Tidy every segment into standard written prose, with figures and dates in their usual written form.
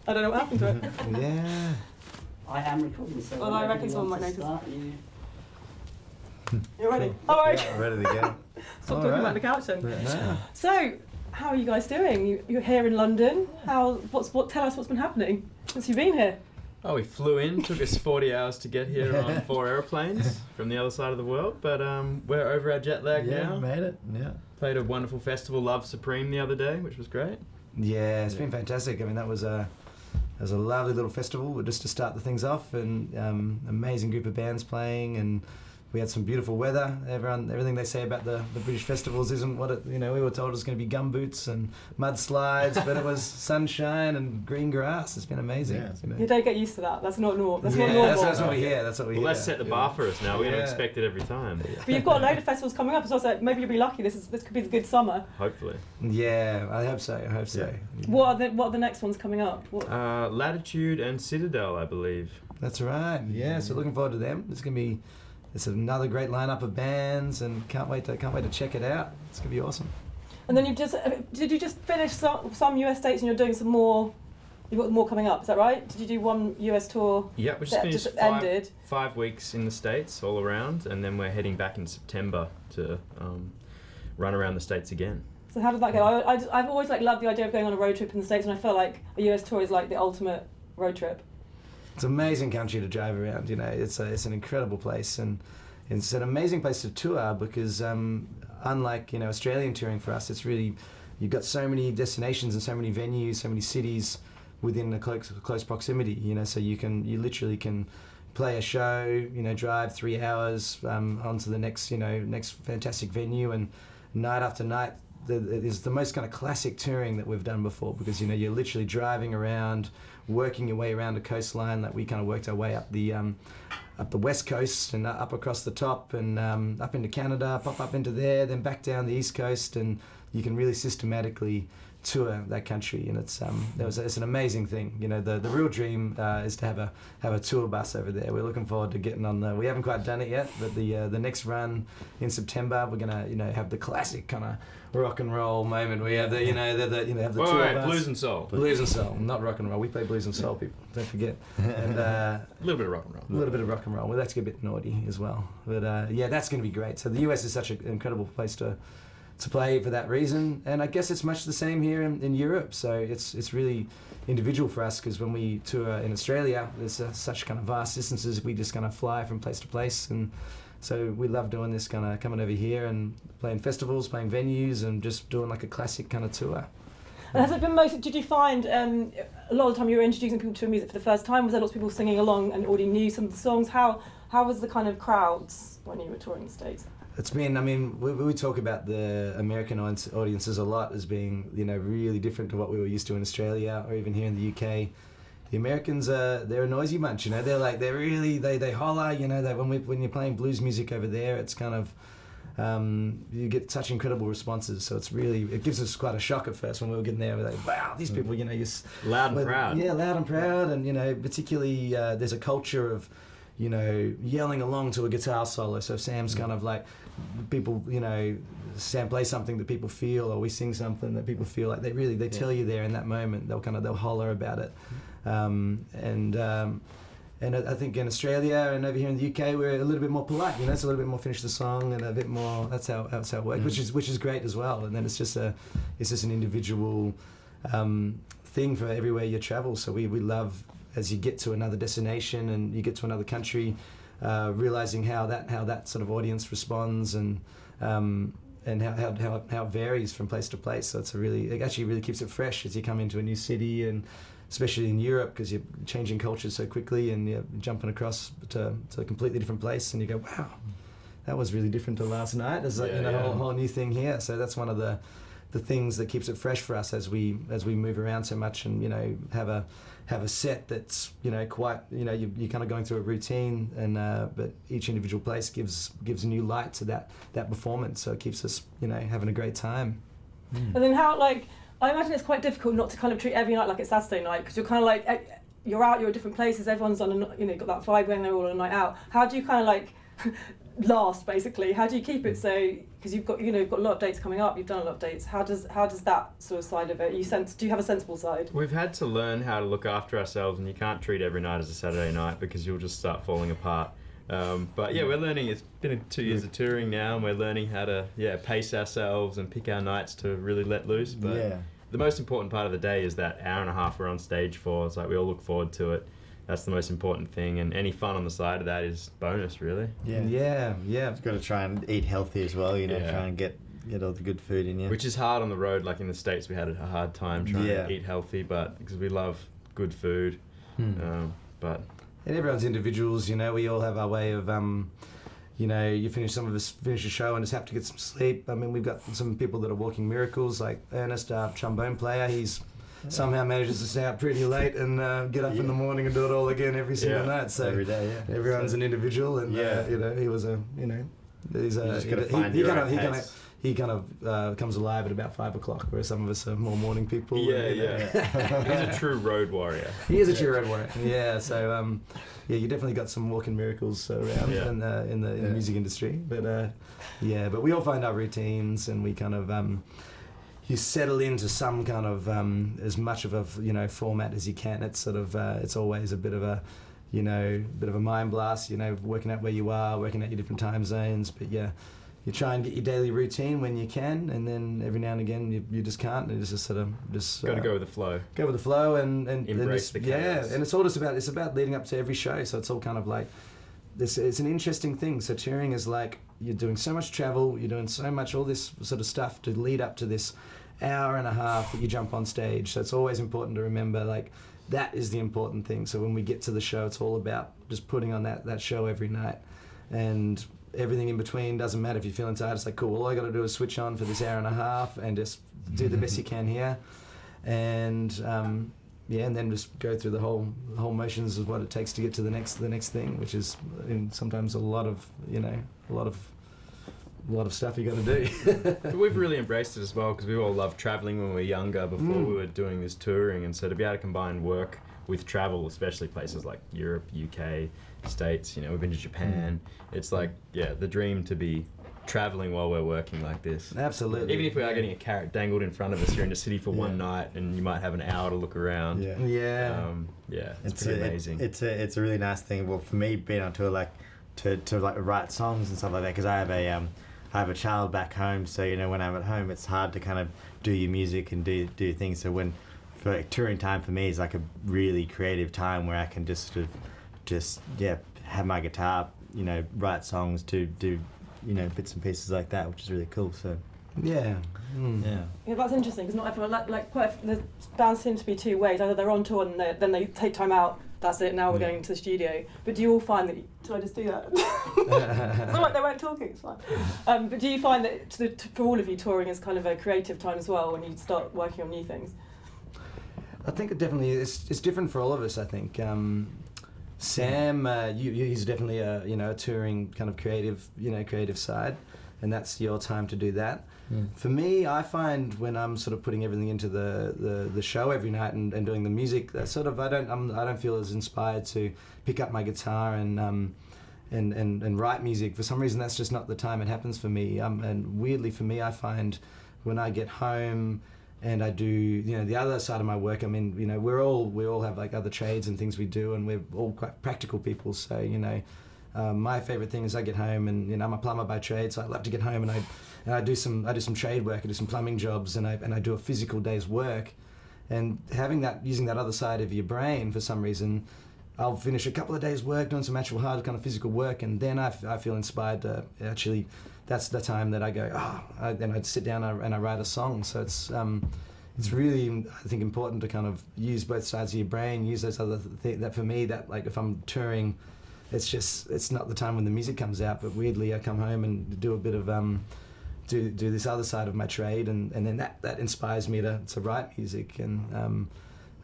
I don't know what happened to it. Yeah. I am recording, so Well, I reckon someone might notice. start, You're ready? All right. Yeah, ready to go. Stop talking about the couch then. Yeah. So, how are you guys doing? You're here in London. Tell us what's been happening since you've been here. Oh, we flew in. Took us 40 hours to get here on 4 airplanes from the other side of the world. But we're over our jet lag now. Yeah, made it. Yeah. Played a wonderful festival, Love Supreme, the other day, which was great. Yeah, it's been fantastic. I mean, that was a lovely little festival just to start the things off, and amazing group of bands playing, and we had some beautiful weather. Everything they say about the British festivals isn't what it, we were told it was going to be gumboots and mudslides, but it was sunshine and green grass. It's been amazing. Yeah. You don't get used to that. That's not normal. That's not normal. normal. That's what we hear. That's what we hear. Well, let's set the bar for us now. We're going to expect it every time. But you've got a load of festivals coming up, so I was like, maybe you'll be lucky. This could be the good summer. Hopefully. Yeah, I hope so. Yeah. What are the next ones coming up? Latitude and Citadel, I believe. That's right. Yeah, so looking forward to them. It's another great lineup of bands, and can't wait to check it out. It's gonna be awesome. And then did you just finish some US dates, and you're doing some more? You've got more coming up, is that right? Did you do one US tour? Yeah, we just finished ended? 5 weeks in the States all around, and then we're heading back in September to run around the States again. So how did that go? I've always loved the idea of going on a road trip in the States, and I feel like a US tour is like the ultimate road trip. It's an amazing country to drive around. It's an incredible place, and it's an amazing place to tour because unlike Australian touring for us, it's really, you've got so many destinations and so many venues, so many cities within a close proximity. So you literally can play a show, drive 3 hours onto the next fantastic venue, and night after night. It's the most kind of classic touring that we've done before, because you're literally driving around, working your way around the coastline. Like we kind of worked our way up the west coast and up across the top, and up into Canada, pop up into there, then back down the east coast, and you can really systematically tour that country, and it's an amazing thing. The real dream is to have a tour bus over there. We're looking forward to getting on we haven't quite done it yet, but the next run in September, we're gonna have the classic kind of rock and roll moment. We have the have the tour bus. Blues and soul. Blues and soul, not rock and roll. We play blues and soul, people. Don't forget. And a little bit of rock and roll. A little bit of rock and roll. Well, that's a bit naughty as well. But that's going to be great. So the US is such an incredible place to play for that reason, and I guess it's much the same here in Europe. So it's really individual for us, because when we tour in Australia, there's such kind of vast distances. We just kind of fly from place to place, and so we love doing this, kind of coming over here and playing festivals, playing venues, and just doing like a classic kind of tour. And has it been did you find a lot of the time you were introducing people to music for the first time, was there lots of people singing along and already knew some of the songs? How was the kind of crowds when you were touring the States? It's been, we talk about the American audiences a lot as being, really different to what we were used to in Australia or even here in the UK. The Americans, they're a noisy bunch, they're really, they holler, when you're playing blues music over there, it's kind of, you get such incredible responses. So it gives us quite a shock at first when we were getting there. We're like, wow, these people, you're loud and proud. Yeah, loud and proud, and particularly there's a culture of, yelling along to a guitar solo. So Sam's kind of like, people, Sam plays something that people feel, or we sing something that people feel like they tell you there in that moment. They'll holler about it, and I think in Australia and over here in the UK we're a little bit more polite. It's a little bit more finish the song and a bit more. That's how it works, which is great as well. And then it's just an individual thing for everywhere you travel. So we love, as you get to another destination and you get to another country, realizing how that sort of audience responds, and how it varies from place to place. So it actually really keeps it fresh as you come into a new city, and especially in Europe, because you're changing cultures so quickly and you're jumping across to a completely different place, and you go, wow, that was really different to last night. There's a whole new thing here. So that's one of the things that keeps it fresh for us as we move around so much, and have a set that's quite you're kind of going through a routine, and but each individual place gives a new light to that performance, so it keeps us having a great time. And then I imagine it's quite difficult not to kind of treat every night like it's Saturday night, because you're kind of like, you're out, you're at different places, everyone's on got that vibe going, they're all on a night out. How do you kind of last basically? How do you keep it so? Because you've got you've got a lot of dates coming up. You've done a lot of dates. How does that sort of side of it? Do you have a sensible side? We've had to learn how to look after ourselves, and you can't treat every night as a Saturday night because you'll just start falling apart. But yeah, we're learning. It's been 2 years of touring now, and we're learning how to pace ourselves and pick our nights to really let loose. But the most important part of the day is that hour and a half we're on stage for. It's like we all look forward to it. That's the most important thing, and any fun on the side of that is bonus, really. Yeah. You've got to try and eat healthy as well, try and get all the good food in you. Which is hard on the road. Like in the States, we had a hard time trying to eat healthy, but because we love good food. But and everyone's individuals, we all have our way of, some of us finish a show and just have to get some sleep. I mean, we've got some people that are walking miracles, like Ernest, our trombone player. He's somehow manages to stay up pretty late and get up in the morning and do it all again every single night. So every day, everyone's an individual, and he was he kind of comes alive at about 5 o'clock, whereas some of us are more morning people. He's a true road warrior. He is a true road warrior. Yeah, so you definitely got some walking miracles around in the music industry. But but we all find our routines, and we kind of you settle into some kind of as much of a format as you can. It's sort of it's always a bit of a mind blast. Working out where you are, working out your different time zones. But you try and get your daily routine when you can, and then every now and again you just can't. And it's just sort of got to go with the flow. Go with the flow and embrace the chaos. and it's all just about leading up to every show. So it's all kind of like this. It's an interesting thing. So touring is like you're doing so much travel, you're doing so much all this sort of stuff to lead up to this hour and a half that you jump on stage. So it's always important to remember like that is the important thing. So when we get to the show, it's all about just putting on that show every night, and everything in between doesn't matter. If you're feeling tired, it's like, cool, all I got to do is switch on for this hour and a half and just do the best you can here, and and then just go through the whole motions of what it takes to get to the next thing, which is sometimes a lot of stuff you got to do. But we've really embraced it as well, because we all loved travelling when we were younger before we were doing this touring, and so to be able to combine work with travel, especially places like Europe, UK, States, we've been to Japan. It's like, the dream to be travelling while we're working like this. Absolutely. Even if we are getting a carrot dangled in front of us, you're in the city for one night and you might have an hour to look around. It's pretty amazing. It's a really nice thing. Well, for me, being on tour, like to like write songs and stuff like that, because I have a child back home, so when I'm at home, it's hard to kind of do your music and do things. So for touring time for me is like a really creative time where I can just have my guitar, write songs to do, bits and pieces like that, which is really cool. So yeah, that's interesting, because not everyone the bands seem to be two ways. Either they're on tour and then they take time out. That's it. Now we're going to the studio. But do you all find that? Did I just do that? It's not like they weren't talking. It's fine. But do you find that for all of you, touring is kind of a creative time as well when you start working on new things? I think it definitely is. It's different for all of us. I think Sam, he's definitely a touring kind of creative side, and that's your time to do that. For me, I find when I'm sort of putting everything into the show every night and doing the music, that sort of I don't feel as inspired to pick up my guitar and write music. For some reason, that's just not the time it happens for me. And weirdly for me, I find when I get home and I do, the other side of my work, I mean, we all have like other trades and things we do, and we're all quite practical people. So, my favorite thing is I get home and, I'm a plumber by trade, so I love to get home and I do some trade work, I do some plumbing jobs, and I do a physical day's work. And using that other side of your brain, for some reason, I'll finish a couple of days' work doing some actual hard kind of physical work, and then I feel inspired to actually. That's the time that I go, then I'd sit down and I write a song. So it's really, I think, important to kind of use both sides of your brain, use those other things. That for me, that like if I'm touring, it's not the time when the music comes out, but weirdly I come home and do a bit of, do this other side of my trade, and then that inspires me to write music. And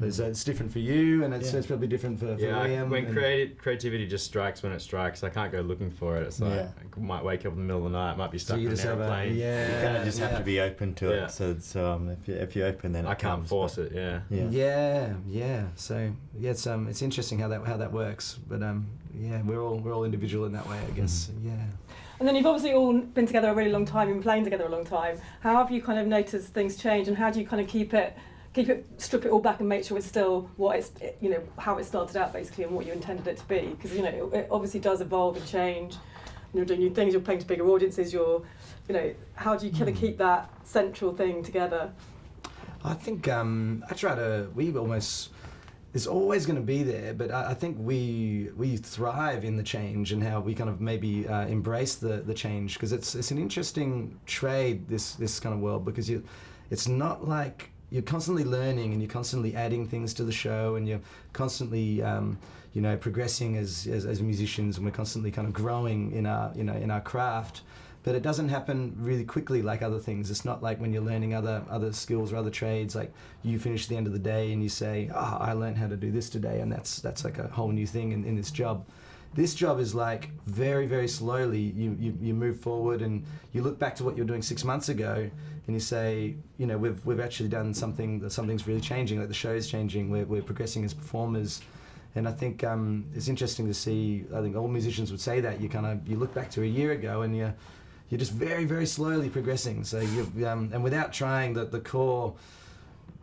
It's different for you, and it's probably different for Liam. When creativity just strikes when it strikes, I can't go looking for it. It's like I might wake up in the middle of the night, might be stuck in an airplane. You kind of just have to be open to it. So if you're open, then I can't force it. Yeah. So it's interesting how that works. But we're all individual in that way, I guess. Yeah. And then you've obviously all been together a really long time, been playing together a long time. How have you kind of noticed things change, and how do you kind of keep it, strip it all back and make sure it's still what it's, how it started out basically and what you intended it to be? Because, it obviously does evolve and change. You're doing new things, you're playing to bigger audiences, how do you kind of keep that central thing together? I think it's always going to be there, but I think we thrive in the change and how we kind of maybe embrace the change, because it's an interesting trade, this kind of world, because it's not like you're constantly learning and you're constantly adding things to the show, and you're constantly progressing as musicians, and we're constantly kind of growing in our craft. But it doesn't happen really quickly like other things. It's not like when you're learning other skills or other trades, like you finish the end of the day and you say, I learned how to do this today, and that's like a whole new thing in this job. This job is like very, very slowly you move forward, and you look back to what you were doing 6 months ago and you say, we've actually done something's really changing, like the show's changing, we're progressing as performers. And I think it's interesting to see, I think all musicians would say that, you look back to a year ago and you're just very, very slowly progressing. So and without trying the core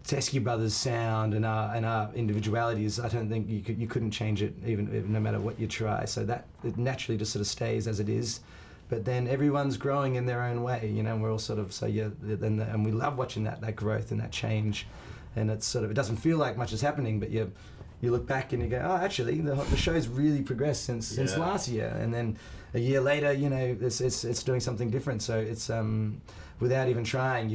Teskey Brothers sound and our individualities, I don't think you couldn't change it even no matter what you try. So that it naturally just sort of stays as it is. But then everyone's growing in their own way, and we're all sort of and we love watching that growth and that change. And it's sort of, it doesn't feel like much is happening, but you look back and you go, actually the show's really progressed since last year, and then a year later, it's doing something different. So it's without even trying,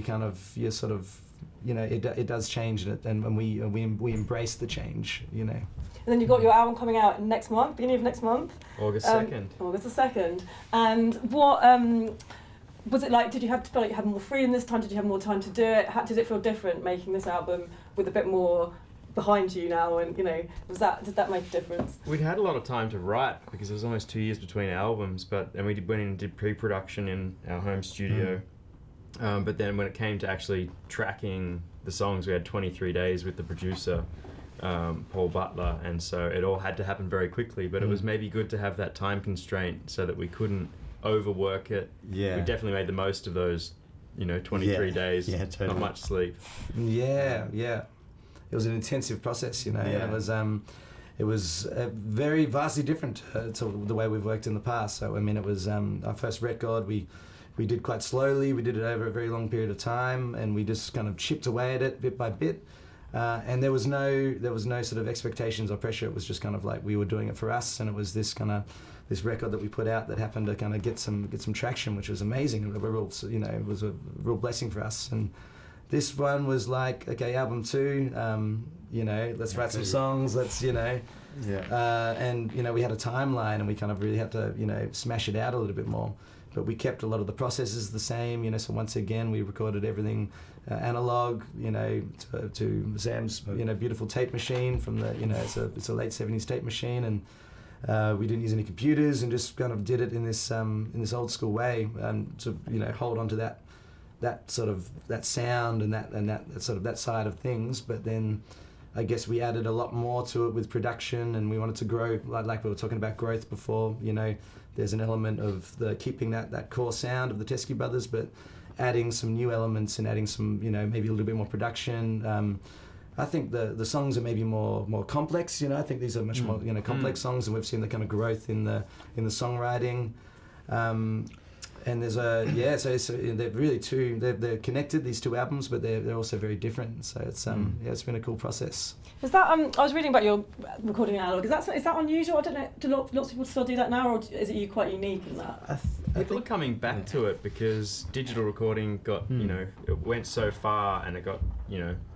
it does change, and we embrace the change, And then you've got your album coming out next month, beginning of next month. August 2nd. August the 2nd. And what was it like? Did you have to feel like you had more freedom this time? Did you have more time to do it? Did it feel different making this album with a bit more behind you now, and did that make a difference? We'd had a lot of time to write because it was almost 2 years between albums, and we went in and did pre-production in our home studio. But then when it came to actually tracking the songs, we had 23 days with the producer, Paul Butler, and so it all had to happen very quickly, but it was maybe good to have that time constraint so that we couldn't overwork it. We definitely made the most of those 23 days. Totally. Not much sleep. It was an intensive process, and it was very vastly different to the way we've worked in the past. So it was our first record. We did quite slowly. We did it over a very long period of time, and we just kind of chipped away at it bit by bit. And there was no sort of expectations or pressure. It was just kind of like we were doing it for us, and it was this record that we put out that happened to kind of get some traction, which was amazing. It was a real blessing for us. And this one was like, okay, album 2, let's write some songs, let's, and, we had a timeline, and we kind of really had to, smash it out a little bit more. But we kept a lot of the processes the same, so once again, we recorded everything analog, to Sam's, beautiful tape machine from the, it's a late 70s tape machine, and we didn't use any computers, and just kind of did it in this old school way, to, hold on to that sound and that sort of that side of things. But then I guess we added a lot more to it with production, and we wanted to grow, like we were talking about growth before. There's an element of keeping that core sound of the Teskey Brothers, but adding some new elements and adding some maybe a little bit more production. I think the songs are maybe more complex. I think these are much more complex songs, and we've seen the kind of growth in the songwriting. And there's so they're really they're connected, these two albums, but they're also very different. So it's it's been a cool process. Is that I was reading about your recording analog. Is that unusual? I don't know. Do lots of people still do that now, or is it you quite unique in that? People are coming back to it because digital recording got it went so far, and it got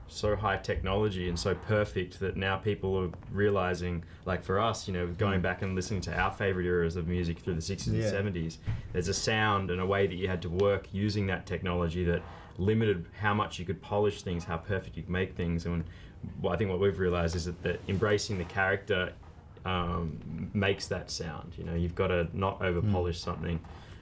so high technology and so perfect that now people are realizing, like for us, going back and listening to our favorite eras of music through the 60s and 70s, there's a sound and a way that you had to work using that technology that limited how much you could polish things, how perfect you could make things. And I think what we've realised is that embracing the character makes that sound. You know, you've got to not over polish something.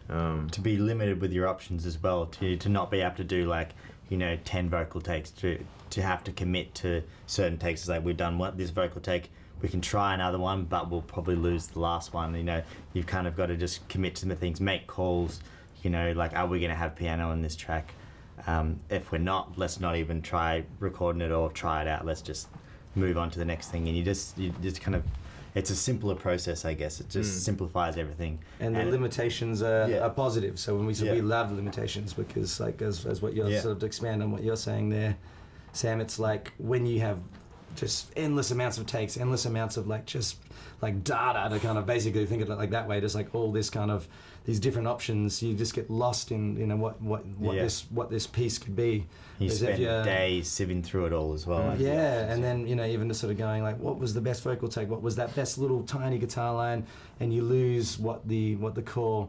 To be limited with your options as well, to not be able to do like, you know, 10 vocal takes, to have to commit to certain takes. It's like, we've done this vocal take, we can try another one, but we'll probably lose the last one. You know, you've kind of got to just commit to the things, make calls, you know, like, are we going to have piano on this track? If we're not, let's not even try recording it or try it out. Let's just move on to the next thing. And you just kind of, it's a simpler process, I guess. It just simplifies everything. And the limitations are positive. So when we say we love the limitations, because like as what you're sort of to expand on what you're saying there, Sam, it's like when you have just endless amounts of takes, endless amounts of like just like data to kind of basically think of it like that way, just like all this kind of these different options, you just get lost in, you know, what this piece could be. You spend days sieving through it all as well. Like and then, you know, even just sort of going like, what was the best vocal take? What was that best little tiny guitar line? And you lose what the core,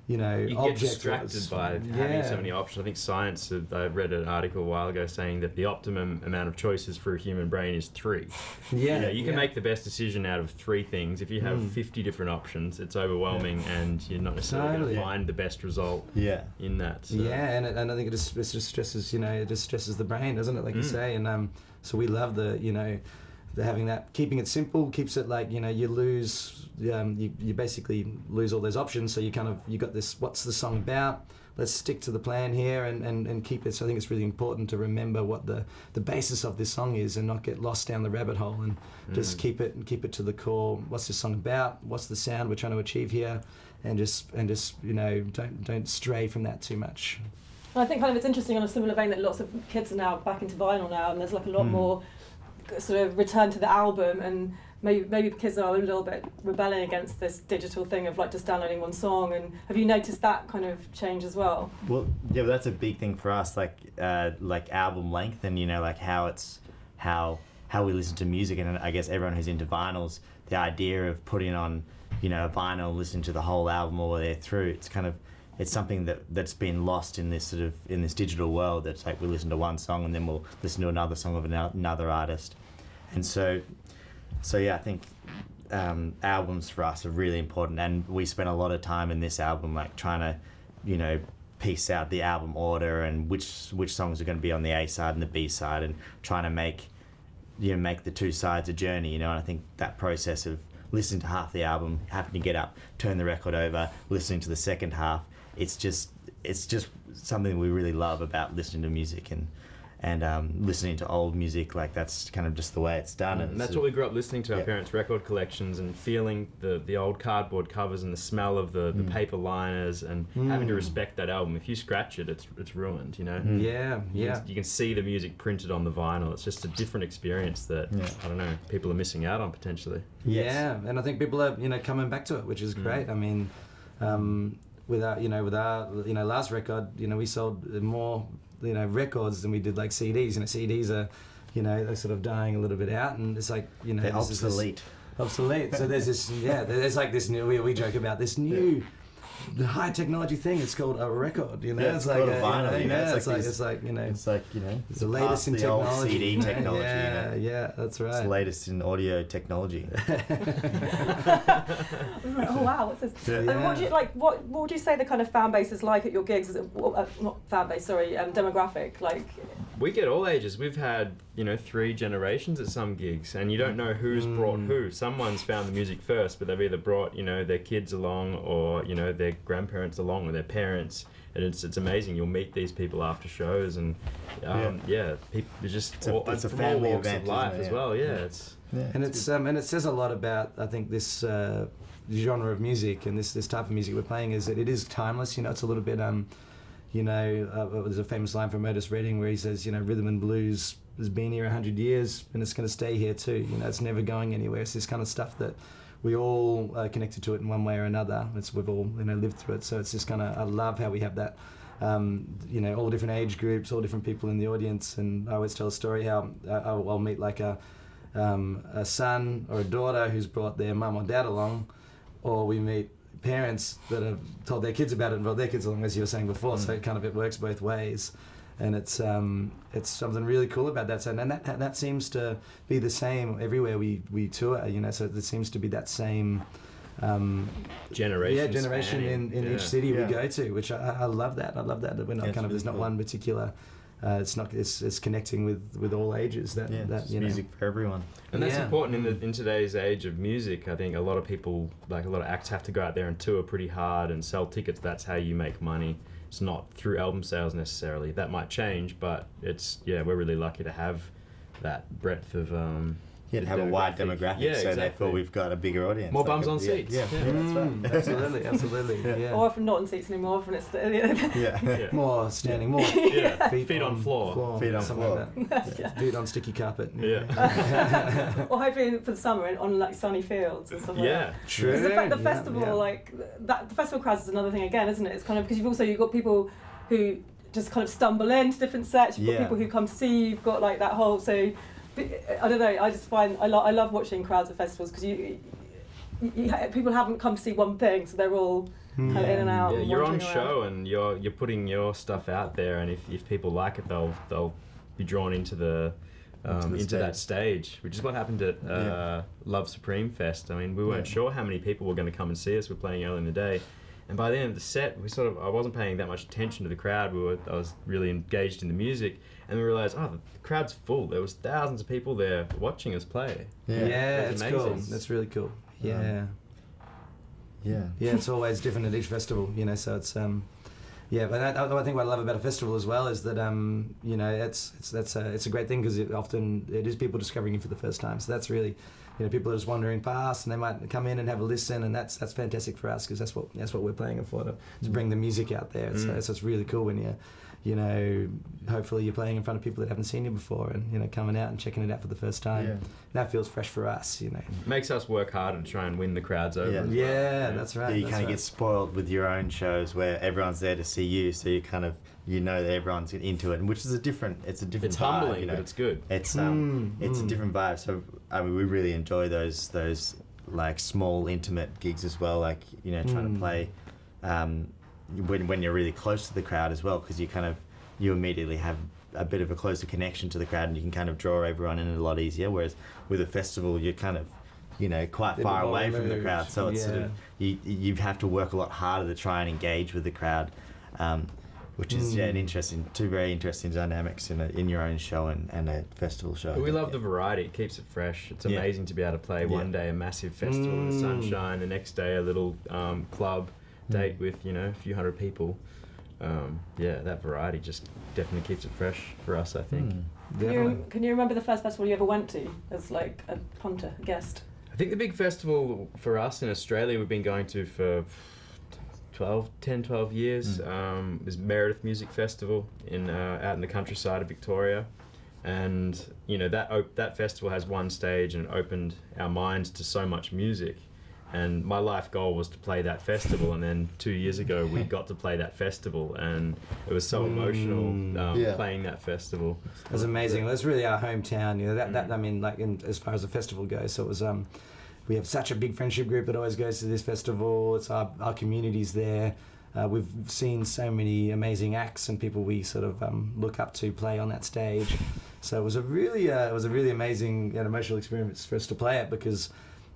you know, you object get distracted was. by having so many options. I think science, I read an article a while ago saying that the optimum amount of choices for a human brain is 3. You know, you can make the best decision out of 3 things. If you have 50 different options, it's overwhelming and you're not necessarily going to find the best result in that. So. Yeah, and I think it just stresses, you know, it just stresses the brain, doesn't it, like you say? And so we love the, you know, having that, keeping it simple keeps it like, you know, you lose, you basically lose all those options. So you kind of, you got this, what's the song about? Let's stick to the plan here and keep it. So I think it's really important to remember what the basis of this song is and not get lost down the rabbit hole and just keep it to the core. What's this song about? What's the sound we're trying to achieve here? And just you know, don't stray from that too much. And I think kind of it's interesting on a similar vein that lots of kids are now back into vinyl now, and there's like a lot more sort of return to the album, and maybe kids are a little bit rebelling against this digital thing of like just downloading one song. And have you noticed that kind of change as well? Well, yeah, that's a big thing for us, like album length, and you know, like how we listen to music. And I guess everyone who's into vinyls, the idea of putting on, you know, a vinyl, listening to the whole album all the way through, it's something that's been lost in this digital world. That's like we listen to one song and then we'll listen to another song of another artist. And so yeah, I think albums for us are really important, and we spent a lot of time in this album like trying to, you know, piece out the album order and which songs are going to be on the A side and the B side, and trying to make the two sides a journey, you know. And I think that process of listening to half the album, having to get up, turn the record over, listening to the second half, it's just something we really love about listening to music and listening to old music. Like that's kind of just the way it's done. And that's what we grew up listening to, our parents' record collections, and feeling the old cardboard covers and the smell of the paper liners, and having to respect that album. If you scratch it, it's ruined, you know. You can see the music printed on the vinyl. It's just a different experience that I don't know, people are missing out on potentially. And I think people are, you know, coming back to it, which is great. I mean, with our last record, you know, we sold more, you know, records than we did like CDs. You know, CDs are, you know, they're sort of dying a little bit out, and it's like, you know, they're obsolete. So there's this, there's like this new, we joke about this new the high technology thing. It's called a record, you know. It's like a vinyl, you know. It's like the latest in the technology. Old CD technology. Yeah, you know? yeah, that's right. It's the latest in audio technology. Oh wow, what's this? And what would you say the kind of fan base is like at your gigs? Is it not fan base, sorry, demographic? Like, we get all ages. We've had, you know, 3 generations at some gigs, and you don't know who's brought who. Someone's found the music first, but they've either brought, you know, their kids along, or, you know, their grandparents along, or their parents. And it's amazing. You'll meet these people after shows, and people just it's a from family all walks event of life as well. And it says a lot about, I think, this genre of music and this type of music we're playing, is that it is timeless. You know, it's a little bit there's a famous line from Otis Redding where he says, you know, rhythm and blues has been here 100 years and it's going to stay here too. You know, it's never going anywhere. It's this kind of stuff that we all are connected to it in one way or another. We've all, you know, lived through it. So it's just kind of, I love how we have that, you know, all different age groups, all different people in the audience. And I always tell a story how I'll meet like a son or a daughter who's brought their mum or dad along, or we meet parents that have told their kids about it and brought their kids along, as you were saying before. So it works both ways. and it's something really cool about that. So, and that seems to be the same everywhere we tour. You know, so there seems to be that same. Generation in each city we go to, which I love that. I love that we're not kind of there's not one particular. It's connecting with all ages. That it's you know. music for everyone, and that's important in today's age of music. I think a lot of people, like a lot of acts, have to go out there and tour pretty hard and sell tickets. That's how you make money. It's not through album sales necessarily. That might change, but we're really lucky to have that breadth of. To have a wide demographic, so therefore we've got a bigger audience. More bums on seats. Yeah, that's right. Absolutely. Yeah. Or often not on seats anymore. Often it's more standing, more feet on floor. Feet on floor. Like that. Feet on sticky carpet. Yeah. Or hopefully for the summer on like sunny fields and stuff like that. True. Because the festival, like that, the festival crowds is another thing again, isn't it? It's kind of because you've got people who just kind of stumble into different sets. You've got people who come to see you. You've got like that whole I don't know. I just find I love watching crowds at festivals because people haven't come to see one thing, so they're all kind of in and out. Yeah, and you're on wandering show around. and you're putting your stuff out there, and if people like it, they'll be drawn into that stage, which is what happened at Love Supreme Fest. I mean, we weren't sure how many people were going to come and see us. We're playing early in the day. And by the end of the set, I wasn't paying that much attention to the crowd. I was really engaged in the music, and we realised, the crowd's full. There was thousands of people there watching us play. It's amazing. cool. That's really cool. Yeah, it's always different at each festival, you know. So it's but I think what I love about a festival as well is that you know it's a great thing because often it is people discovering you for the first time. So that's really. You know, people are just wandering past, and they might come in and have a listen, and that's fantastic for us because that's what we're playing it for to bring the music out there. So it's really cool when you know, hopefully you're playing in front of people that haven't seen you before, and you know, coming out and checking it out for the first time. Yeah. That feels fresh for us, you know. Makes us work harder to try and win the crowds over. Yeah, as well. That's right. You kind of get spoiled with your own shows where everyone's there to see you, so you kind of that everyone's into it, and which is a different vibe, humbling, but it's good. It's a different vibe. So I mean, we really enjoy those like small intimate gigs as well. Like trying to play when you're really close to the crowd as well, because you immediately have a bit of a closer connection to the crowd, and you can kind of draw everyone in a lot easier. Whereas with a festival, you're kind of quite far away from the crowd, so it's sort of you have to work a lot harder to try and engage with the crowd. Which is two very interesting dynamics in your own show and a festival show. But we love the variety. It keeps it fresh. It's amazing to be able to play one day a massive festival in the sunshine, the next day a little club date with a few hundred people. That variety just definitely keeps it fresh for us, I think. Can you remember the first festival you ever went to as like a punter, a guest? I think the big festival for us in Australia we've been going to for 12 years. Was Meredith Music Festival out in the countryside of Victoria, and that festival has one stage and opened our minds to so much music. And my life goal was to play that festival, and then 2 years ago we got to play that festival, and it was so emotional playing that festival. It was amazing. It was really our hometown. That I mean, like as far as the festival goes. So it was. We have such a big friendship group that always goes to this festival. It's our community's there. We've seen so many amazing acts and people we sort of look up to play on that stage. So it was a really amazing and emotional experience for us to play it, because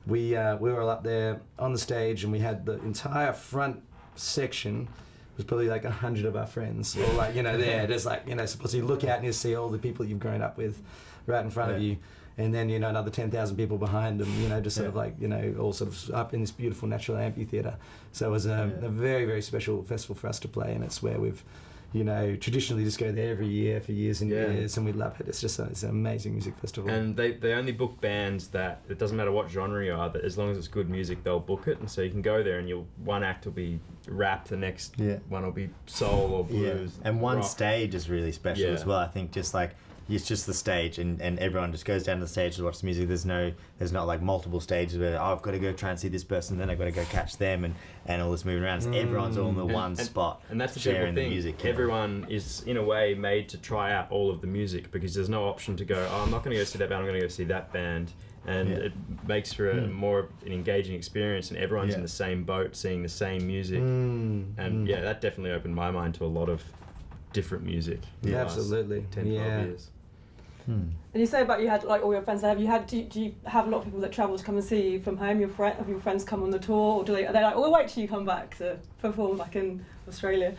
we were all up there on the stage, and we had the entire front section was probably like 100 of our friends, all like there, just like so you look out and you see all the people you've grown up with right in front of you. And then another 10,000 people behind them, just sort of like all sort of up in this beautiful natural amphitheatre. So it was a very, very special festival for us to play, and it's where we've traditionally just go there every year for years and years, and we love it. It's an amazing music festival. And they only book bands that, it doesn't matter what genre you are, that as long as it's good music, they'll book it. And so you can go there and one act will be rap, the next one will be soul or blues. And one rock. Stage is really special as well. I think just like, it's just the stage, and everyone just goes down to the stage to watch the music. There's not like multiple stages where I've got to go try and see this person, then I've got to go catch them, and all this moving around. So everyone's all in the one spot, and that's the sharing thing. The music. Everyone is in a way made to try out all of the music, because there's no option to go, I'm not going to go see that band, I'm going to go see that band. And it makes for a more an engaging experience, and everyone's in the same boat seeing the same music. That definitely opened my mind to a lot of different music. Yeah, absolutely. 10, 12 years. And you say about you had like all your friends there. Do you have a lot of people that travel to come and see you from home? Have your friends come on the tour, or are they like, oh, wait till you come back to perform back in Australia?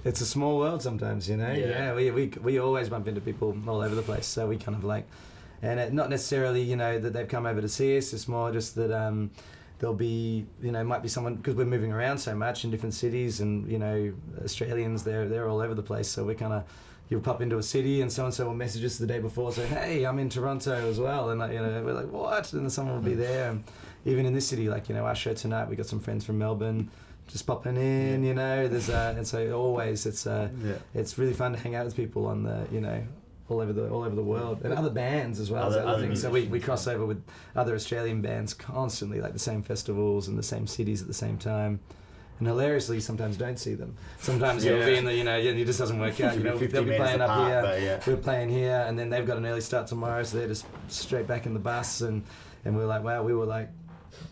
It's a small world sometimes, you know. Yeah. We always bump into people all over the place, so we kind of like, and not necessarily, you know, that they've come over to see us. It's more just that there'll be, you know, might be someone, because we're moving around so much in different cities, and you know, Australians they're all over the place, so we kind of. You'll pop into a city and so-and-so will message us the day before saying, hey, I'm in Toronto as well. And like, you know, we're like, what? And then someone will be there. And even in this city, like, you know, our show tonight, we got some friends from Melbourne just popping in, you know. There's and so always it's really fun to hang out with people on the, you know, all over the world. And other bands as well. Other things. So we cross over with other Australian bands constantly, like the same festivals and the same cities at the same time. And hilariously, sometimes don't see them. Sometimes you'll be in the, you know, it just doesn't work out. You know, they'll be playing up here, we're playing here, and then they've got an early start tomorrow, so they're just straight back in the bus, and we're like, wow, we were like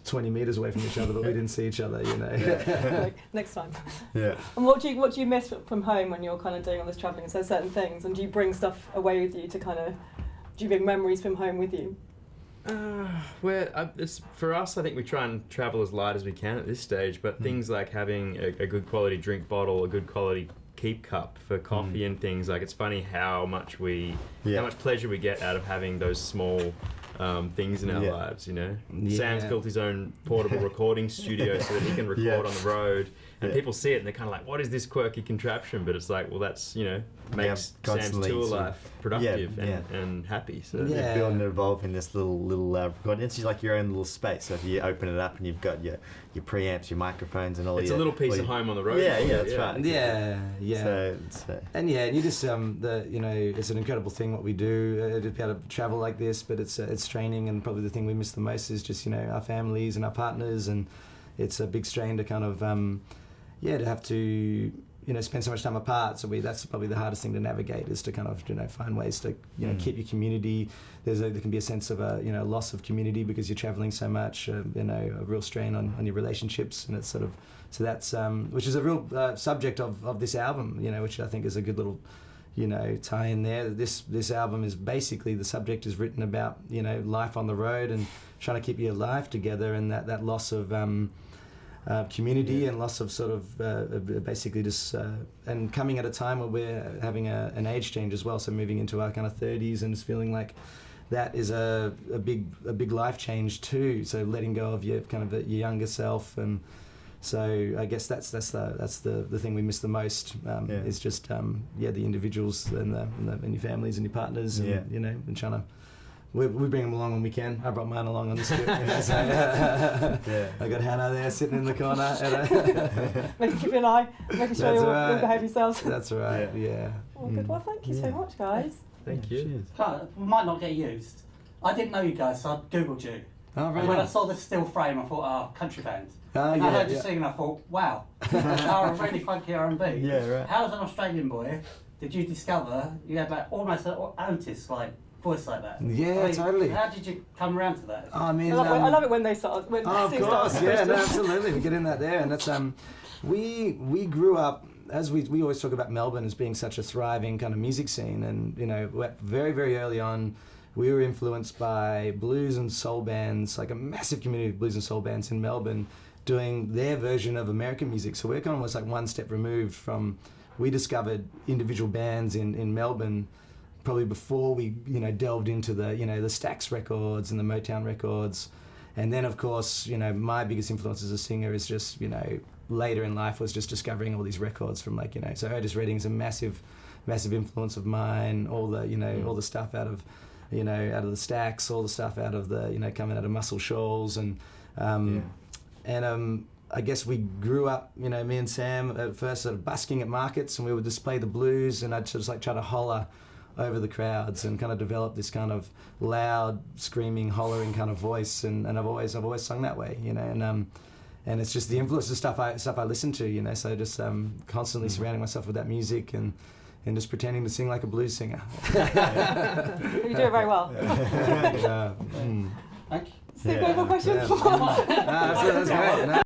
20 metres away from each other, but we didn't see each other, you know. Like, next time. Yeah. And what do you miss from home when you're kind of doing all this travelling? So certain things, and do you bring stuff away with you to kind of, do you bring memories from home with you? It's for us. I think we try and travel as light as we can at this stage. But things like having a good quality drink bottle, a good quality keep cup for coffee and things, like it's funny how much pleasure we get out of having those small things in our lives. You know, Sam's built his own portable recording studio so that he can record on the road. And people see it and they're kind of like, what is this quirky contraption? But it's like, well, that's, you know, makes Sam's tour life productive and happy. So you build and evolve in this little recording. It's just like your own little space. So if you open it up and you've got your preamps, your microphones, and all it's a little piece of home on the road. Yeah, that's right. Yeah. And you just you know, it's an incredible thing what we do to be able to travel like this. But it's training, and probably the thing we miss the most is just, you know, our families and our partners, and it's a big strain to kind of to have to, you know, spend so much time apart. So that's probably the hardest thing to navigate, is to kind of, you know, find ways to, you know, keep your community. There can be a sense of a, you know, loss of community because you're traveling so much, you know, a real strain on your relationships, and it's sort of, so that's, which is a real subject of this album, you know, which I think is a good little, you know, tie in there. This album is basically, the subject is written about, you know, life on the road and trying to keep your life together, and that loss of, community and loss of sort of basically just and coming at a time where we're having an age change as well, so moving into our kind of 30s, and just feeling like that is a big life change too, so letting go of your kind of your younger self. And so I guess that's the thing we miss the most, is just the individuals and your families and your partners, and you know, and trying to we bring them along when we can. I brought mine along on the trip. You know, so, I got Hannah there sitting in the corner. Keep an eye, making sure you all behave yourselves. That's right, yeah. Well, good. Well, thank you so much, guys. Thank you. We might not get used. I didn't know you guys, so I googled you. Oh, right. And when I saw the still frame, I thought, country band. And I heard you sing and I thought, wow, are a really funky R&B. Yeah, right. How, as an Australian boy, did you discover you had like almost an Otis like voice like that? Yeah, totally. How did you come around to that? I mean, I love it when they start. of course, no, absolutely. We get in that there, and that's we grew up, as we always talk about Melbourne as being such a thriving kind of music scene, and you know, very very early on, we were influenced by blues and soul bands, like a massive community of blues and soul bands in Melbourne, doing their version of American music. So we're kind of almost like one step removed from. We discovered individual bands in Melbourne probably before we, you know, delved into the, you know, the Stax records and the Motown records. And then of course, you know, my biggest influence as a singer is just, you know, later in life was just discovering all these records from, like, you know, so Otis Redding's a massive influence of mine. All the, you know, all the stuff out of, you know, out of the Stax, all the stuff out of the, you know, coming out of Muscle Shoals, and I guess we grew up, you know, me and Sam at first sort of busking at markets, and we would display the blues, and I'd just like try to holler over the crowds and kind of develop this kind of loud, screaming, hollering kind of voice, and I've always sung that way, you know, and it's just the influence of stuff I listen to, you know, so just constantly surrounding myself with that music and just pretending to sing like a blues singer. You do it very well. Thank you. Steve, no more questions? That's great. No.